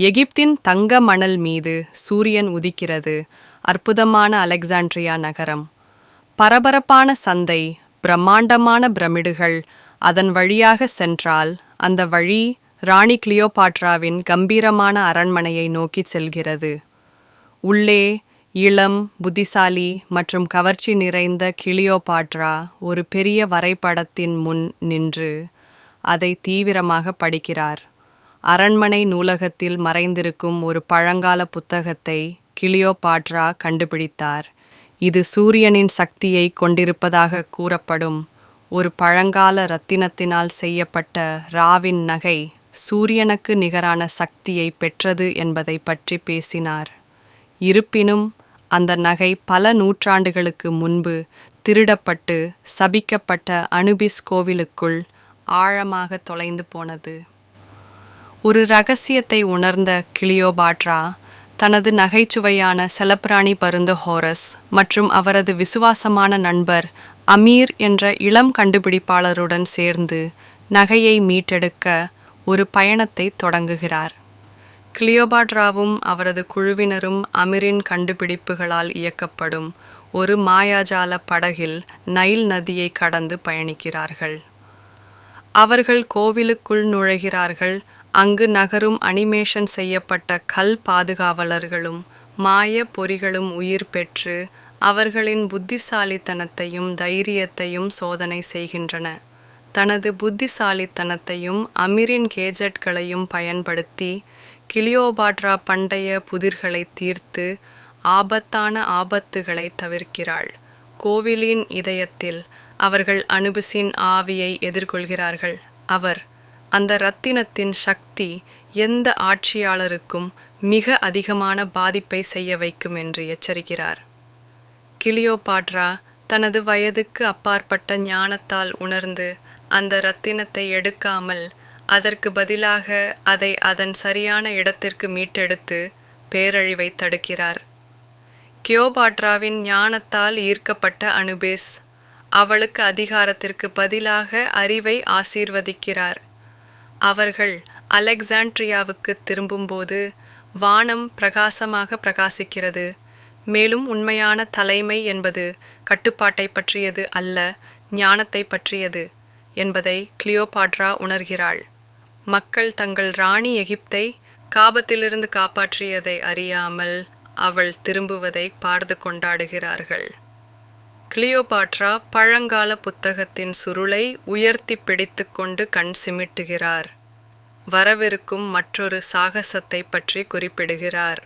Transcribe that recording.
எகிப்தின் தங்க மணல் மீது சூரியன் உதிக்கிறது. அற்புதமான அலெக்சாண்ட்ரியா நகரம். பரபரப்பான சந்தை, பிரம்மாண்டமான பிரமிடுகள். அதன் வழியாக சென்றால் அந்த வழி ராணி கிளியோபாட்ராவின் கம்பீரமான அரண்மனையை நோக்கி செல்கிறது. உள்ளே இளம், புத்திசாலி மற்றும் கவர்ச்சி நிறைந்த கிளியோபாட்ரா ஒரு பெரிய வரைபடத்தின் முன் நின்று அதை தீவிரமாக படிக்கிறார். அரண்மனை நூலகத்தில் மறைந்திருக்கும் ஒரு பழங்கால புத்தகத்தை கிளியோபாட்ரா கண்டுபிடித்தார். இது சூரியனின் சக்தியை கொண்டிருப்பதாக கூறப்படும் ஒரு பழங்கால இரத்தினத்தினால் செய்யப்பட்ட ராவின் நகை சூரியனுக்கு நிகரான சக்தியை பெற்றது என்பதை பற்றி பேசினார். இருப்பினும் அந்த நகை பல நூற்றாண்டுகளுக்கு முன்பு திருடப்பட்டு சபிக்கப்பட்ட அனுபிஸ் கோவிலுக்குள் ஆழமாக தொலைந்து போனது. ஒரு இரகசியத்தை உணர்ந்த கிளியோபாட்ரா தனது நகைச்சுவையான செல்லப்பிராணி பருந்து ஹோரஸ் மற்றும் அவரது விசுவாசமான நண்பர் அமீர் என்ற இளம் கண்டுபிடிப்பாளருடன் சேர்ந்து நகையை மீட்டெடுக்க ஒரு பயணத்தை தொடங்குகிறார். கிளியோபாட்ராவும் அவரது குழுவினரும் அமீரின் கண்டுபிடிப்புகளால் இயக்கப்படும் ஒரு மாயாஜால படகில் நைல் நதியை கடந்து பயணிக்கிறார்கள். அவர்கள் கோவிலுக்குள் நுழைகிறார்கள். அங்கு நகரும் அனிமேஷன் செய்யப்பட்ட கல் பாதுகாவலர்களும் மாய பொறிகளும் உயிர் பெற்று அவர்களின் புத்திசாலித்தனத்தையும் தைரியத்தையும் சோதனை செய்கின்றன. தனது புத்திசாலித்தனத்தையும் அமீரின் கேஜெட்களையும் பயன்படுத்தி கிளியோபாட்ரா பண்டைய புதிர்களை தீர்த்து ஆபத்தான ஆபத்துகளை தவிர்க்கிறாள். கோவிலின் இதயத்தில் அவர்கள் அனுபிஸின் ஆவியை எதிர்கொள்கிறார்கள். அவர் அந்த இரத்தினத்தின் சக்தி எந்த ஆட்சியாளருக்கும் மிக அதிகமான பாதிப்பை செய்ய வைக்கும் என்று எச்சரிக்கிறார். கிளியோபாட்ரா தனது வயதுக்கு அப்பாற்பட்ட ஞானத்தால் உணர்ந்து அந்த இரத்தினத்தை எடுக்காமல் அதற்கு பதிலாக அதை அதன் சரியான இடத்திற்கு மீட்டெடுத்து பேரழிவை தடுக்கிறார். கிளியோபாட்ராவின் ஞானத்தால் ஈர்க்கப்பட்ட அனுபிஸ் அவளுக்கு அதிகாரத்திற்கு பதிலாக அறிவை ஆசீர்வதிக்கிறார். அவர்கள் அலெக்சாண்ட்ரியாவுக்கு திரும்பும்போது வானம் பிரகாசமாக பிரகாசிக்கிறது. மேலும் உண்மையான தலைமை என்பது கட்டுப்பாட்டை பற்றியது அல்ல, ஞானத்தை பற்றியது என்பதை கிளியோபாட்ரா உணர்கிறாள். மக்கள் தங்கள் ராணி எகிப்தை காபத்திலிருந்து காப்பாற்றியதை அறியாமல் அவள் திரும்புவதை பார்த்து கொண்டாடுகிறார்கள். கிளியோபாட்ரா பழங்கால புத்தகத்தின் சுருளை உயர்த்தி பிடித்து கொண்டு கண் சிமிட்டுகிறார். வரவிருக்கும் மற்றொரு சாகசத்தை பற்றி குறிப்பிடுகிறார்.